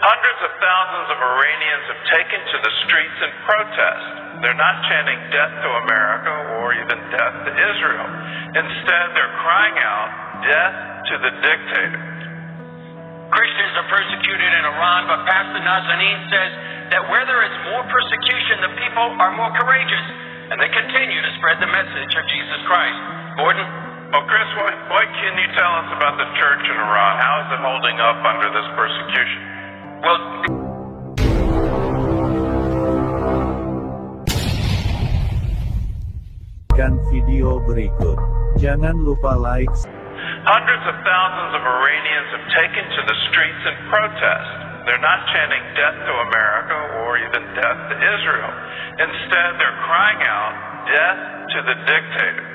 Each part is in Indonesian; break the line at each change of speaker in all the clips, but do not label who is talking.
Hundreds of thousands of Iranians have taken to the streets in protest. They're not chanting death to America or even death to Israel. Instead, they're crying out, death to the dictator.
Christians are persecuted in Iran, but Pastor Nazanin says that where there is more persecution, the people are more courageous, and they continue to spread the message of Jesus Christ. Gordon?
Well, Chris, what can you tell us about the church in Iran? How is it holding up under this persecution?
Well,
video berikut. Jangan lupa like.
Hundreds of thousands of Iranians have taken to the streets in protest. They're not chanting death to America or even death to Israel. Instead, they're crying out, death to the dictator.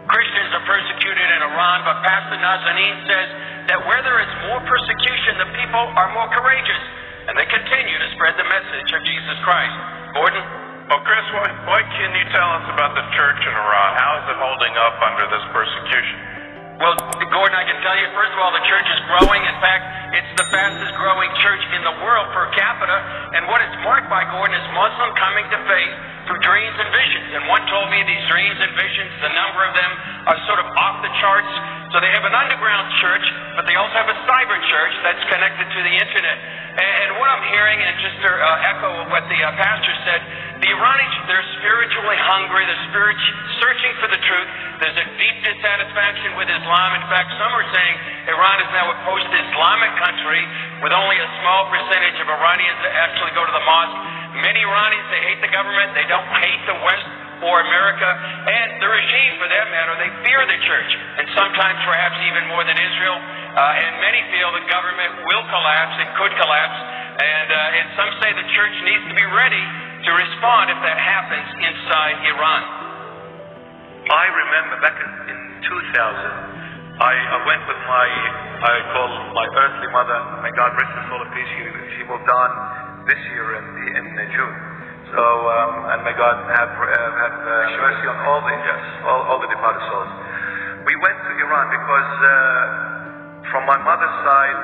Christians are persecuted in Iran, but Pastor Nazanin says that where there is more persecution, the people are more courageous, and they continue to spread the message of Jesus Christ. Gordon?
Well, Chris, what can you tell us about the church in Iran? How is it holding up under this persecution?
Well, Gordon, I can tell you, first of all, the church is growing. In fact, it's the fastest growing church in the world per capita. And what it's marked by, Gordon, is Muslim coming to faith through dreams and visions. And one told me these dreams and visions, the number of them are sort of off the charts. So they have an underground church, but they also have a cyber church that's connected to the internet. And what I'm hearing, and just to echo what the pastor said, the Iranians, they're spiritually hungry, they're searching for the truth. There's a deep dissatisfaction with Islam. In fact, some are saying Iran is now a post-Islamic country with only a small percentage of Iranians that actually go to the mosque. Many Iranians, they hate the government, they don't hate the West or America, and the regime, for that matter, they fear the church, and sometimes perhaps even more than Israel. And many feel the government will collapse, it could collapse, and some say the church needs to be ready to respond if that happens inside Iran.
I remember back in 2000, I went with I call my earthly mother, may God rest her soul in peace. She moved on this year in June. So, and may God have mercy on all the departed souls. We went to Iran because from my mother's side,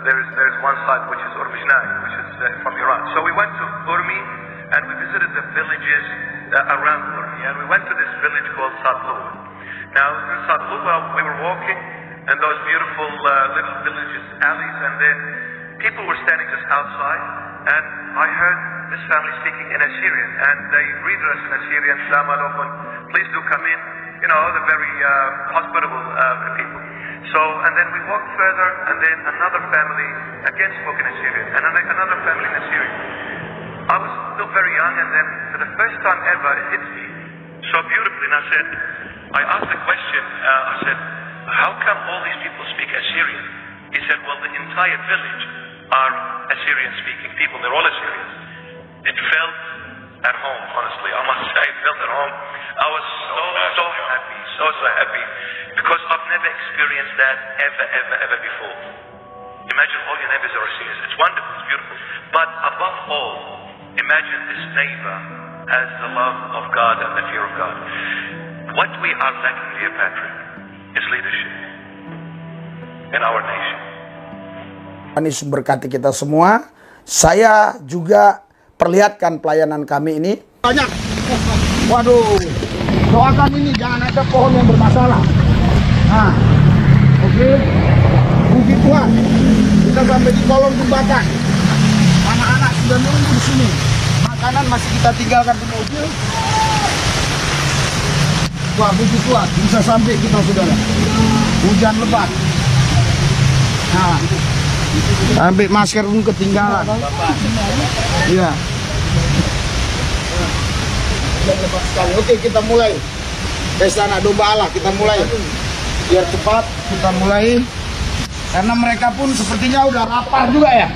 there's one side which is Urmijnai, which is from Iran. So we went to Urmi and we visited the villages around Urmi, and we went to this village called Sadluwa. Now, in Sadluwa, we were walking in those beautiful little villages, alleys, and then people were standing just outside, and I heard this family speaking in Assyrian, and they greeted us in Assyrian, Salam alaikum, please do come in. You know, they're very hospitable people. So, and then we walked further, and then another family again spoke in Assyrian, and another family in Assyrian. I was still very young, and then for the first time ever, it hit me so beautifully, and I asked the question, I said, how come all these people speak Assyrian? He said, well, the entire village are Assyrian-speaking people, they're all Assyrians. It felt at home, honestly, I must say, it felt at home. I was so happy, so happy, because I've never experienced that ever before. Imagine all your neighbors are Assyrians. It's wonderful, it's beautiful. But above all, imagine this neighbor has the love of God and the fear of God. What we are lacking, dear Patrick, is leadership in our nation.
Yesus berkati kita semua. Saya juga perlihatkan pelayanan kami ini.
Banyak. Waduh. Doakan ini jangan ada pohon yang bermasalah. Nah, oke. Puji Tuhan. Kita sampai di kolong jembatan. Anak-anak sudah nunggu di sini. Makanan masih kita tinggalkan di mobil. Wah, puji Tuhan. Bisa sampai kita, saudara. Hujan lebat. Nah, sampai masker pun ketinggalan. Iya. Lebat sekali. Oke, kita mulai. Pesta anak domba Allah, kita mulai. Biar cepat, kita mulai. Karena mereka pun sepertinya udah lapar juga ya.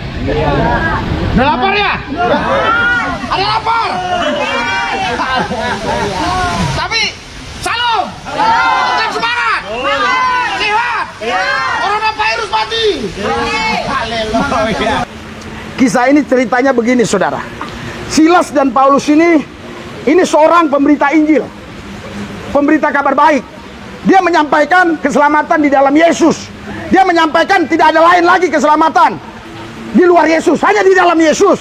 Udah lapar ya? Ada lapar? Tapi, salam! Tetap semangat! Sehat! Coronavirus mati! Haleluya. Kisah ini ceritanya begini, saudara. Silas dan Paulus ini seorang pemberita Injil, pemberita kabar baik. Dia menyampaikan keselamatan di dalam Yesus. Dia menyampaikan tidak ada lain lagi keselamatan.
di luar Yesus, hanya di dalam Yesus.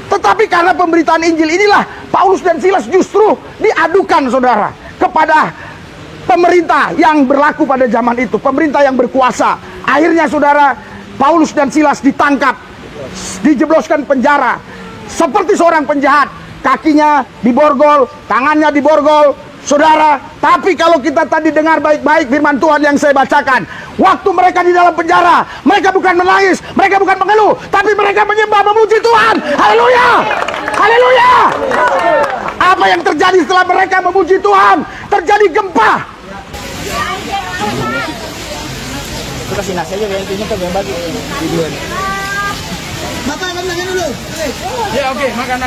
Tetapi karena pemberitaan Injil inilah Paulus dan Silas justru diadukan, saudara, kepada pemerintah yang berlaku pada zaman itu, pemerintah yang berkuasa. Akhirnya, saudara, Paulus dan Silas ditangkap, dijebloskan penjara seperti seorang penjahat. Kakinya diborgol, tangannya diborgol, saudara. Tapi kalau kita tadi dengar baik-baik firman Tuhan yang saya bacakan, waktu mereka di dalam penjara, mereka bukan menangis, mereka bukan mengeluh, tapi mereka menyembah, memuji Tuhan. Haleluya, haleluya. Apa yang terjadi setelah mereka memuji Tuhan? Terjadi gempa.
Kasih nasi aja, intinya tuh bagi video. Makan dulu. Ya, oke, makan.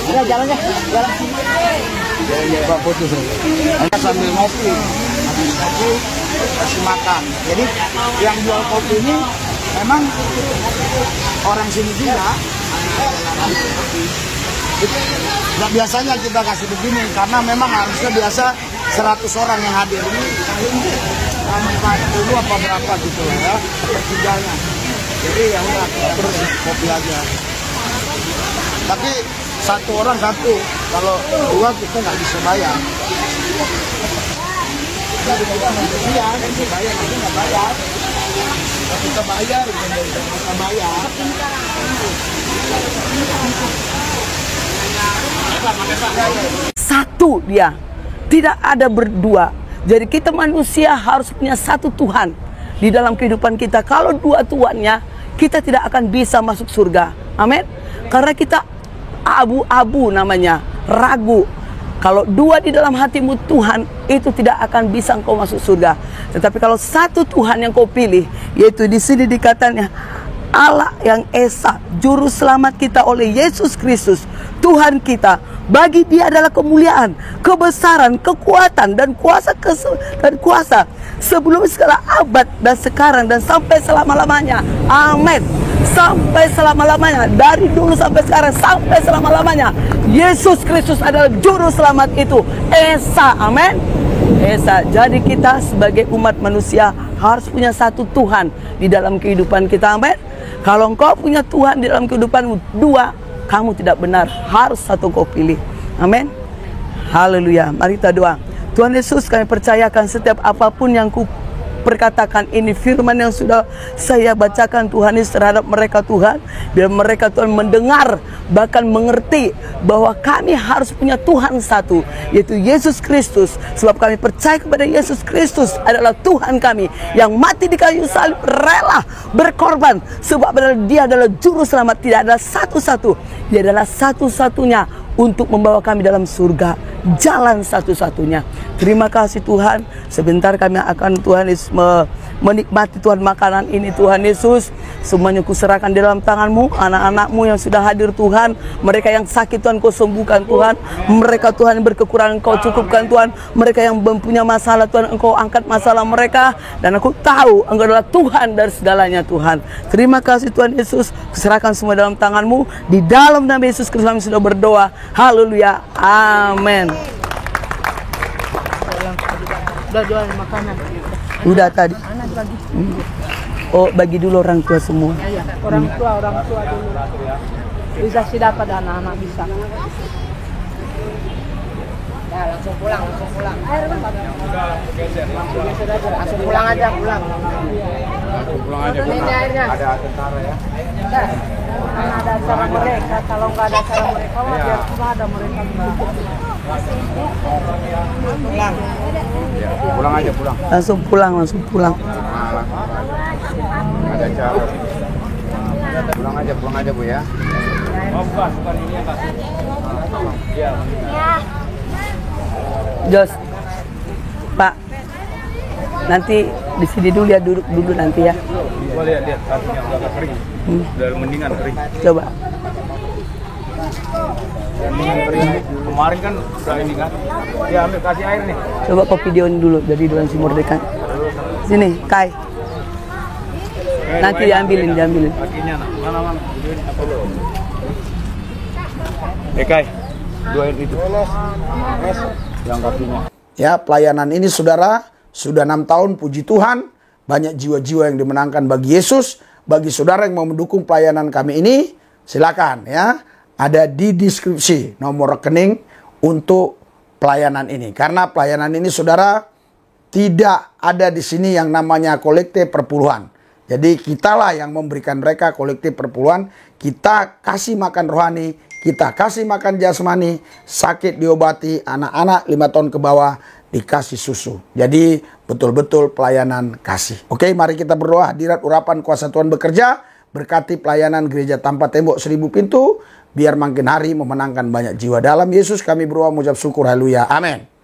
Ya, jalan. Ya, Pak foto. Kita sambil ngopi, kasih makan. Jadi yang jual kopi ini memang orang sini juga. Nah, biasanya kita kasih begini karena memang harusnya biasa 100 orang yang hadir ini dulu apa berapa gitu lah ya, sepertiganya. Jadi ya udah terus kopi aja. Tapi satu orang satu, kalau dua kita nggak bisa bayar. Jadi kita bayar, nanti bayar, nanti nggak bayar. Kalau kita bayar, kita bayar.
Satu dia, tidak ada berdua. Jadi kita manusia harus punya satu Tuhan di dalam kehidupan kita. Kalau dua Tuhannya, kita tidak akan bisa masuk surga. Amin. Karena kita abu-abu namanya, ragu. Kalau dua di dalam hatimu Tuhan, itu tidak akan bisa engkau masuk surga. Tetapi kalau satu Tuhan yang kau pilih, yaitu di sini dikatakannya Allah yang Esa, juru selamat kita oleh Yesus Kristus, Tuhan kita. Bagi Dia adalah kemuliaan, kebesaran, kekuatan dan kuasa sebelum segala abad dan sekarang dan sampai selama-lamanya. Amin. Sampai selama-lamanya, dari dulu sampai sekarang, sampai selama-lamanya. Yesus Kristus adalah juru selamat itu, Esa. Amin. Esa. Jadi kita sebagai umat manusia harus punya satu Tuhan di dalam kehidupan kita. Amin. Kalau engkau punya Tuhan di dalam kehidupanmu dua, kamu tidak benar. Harus satu kau pilih. Amin. Haleluya. Mari kita doa. Tuhan Yesus, kami percayakan setiap apapun yang ku perkatakan ini, firman yang sudah saya bacakan Tuhan Yesus terhadap mereka Tuhan, biar mereka Tuhan mendengar, bahkan mengerti bahwa kami harus punya Tuhan satu, yaitu Yesus Kristus. Sebab kami percaya kepada Yesus Kristus adalah Tuhan kami yang mati di kayu salib, rela berkorban, sebab Dia adalah juru selamat. Tidak ada satu-satu, Dia adalah satu-satunya untuk membawa kami dalam surga, jalan satu-satunya. Terima kasih Tuhan. Sebentar kami akan Tuhan Yesus menikmati Tuhan makanan ini. Tuhan Yesus, semuanya kuserahkan di dalam tangan-Mu. Anak-anak-Mu yang sudah hadir Tuhan, mereka yang sakit Tuhan Kau sembuhkan Tuhan, mereka Tuhan yang berkekurangan Kau cukupkan Tuhan, mereka yang mempunyai masalah Tuhan Engkau angkat masalah mereka. Dan aku tahu Engkau adalah Tuhan dari segalanya Tuhan. Terima kasih Tuhan Yesus, kuserahkan semua dalam tangan-Mu. Di dalam nama Yesus Kristus kami sudah berdoa. Haleluya. Amin.
Udah jual makanan.
Udah tadi. Oh, bagi dulu orang tua semua.
Iya, orang tua dulu. Bisa sih dapat anak-anak bisa. Ya, langsung pulang. Langsung pulang aja. Ini airnya. Ada tentara ya. Ada acara mereka, kalau nggak ada acara mereka, biar cuma ada mereka.
Pulang aja.
Langsung pulang.
Ada acara. Pulang aja Bu ya.
Jos, Pak, nanti di sini dulu ya, duduk dulu nanti ya.
Gua lihat kasihnya udah kering. Udah mendingan kering.
Coba.
Kemarin kan udah ini kan. Ya ambil kasih air nih.
Coba kau videoin dulu jadi Doan Sumur Dekan. Sini, Kai. Nanti diambilin.
Kakinya mana. Videoin apa lo? Kai.
Doain itu. Yang kakinya.
Ya, pelayanan ini saudara sudah 6 tahun, puji Tuhan. Banyak jiwa-jiwa yang dimenangkan bagi Yesus. Bagi saudara yang mau mendukung pelayanan kami ini, silakan ya. Ada di deskripsi nomor rekening untuk pelayanan ini. Karena pelayanan ini saudara tidak ada di sini yang namanya kolektif perpuluhan. Jadi kitalah yang memberikan mereka kolektif perpuluhan. Kita kasih makan rohani, kita kasih makan jasmani, sakit diobati, anak-anak 5 tahun ke bawah dikasih susu. Jadi betul-betul pelayanan kasih. Oke, mari kita berdoa. Hadirat urapan kuasa Tuhan bekerja, berkati pelayanan gereja tanpa tembok 1000 pintu, biar makin hari memenangkan banyak jiwa. Dalam Yesus kami berdoa, mengucap syukur, haleluya, amin.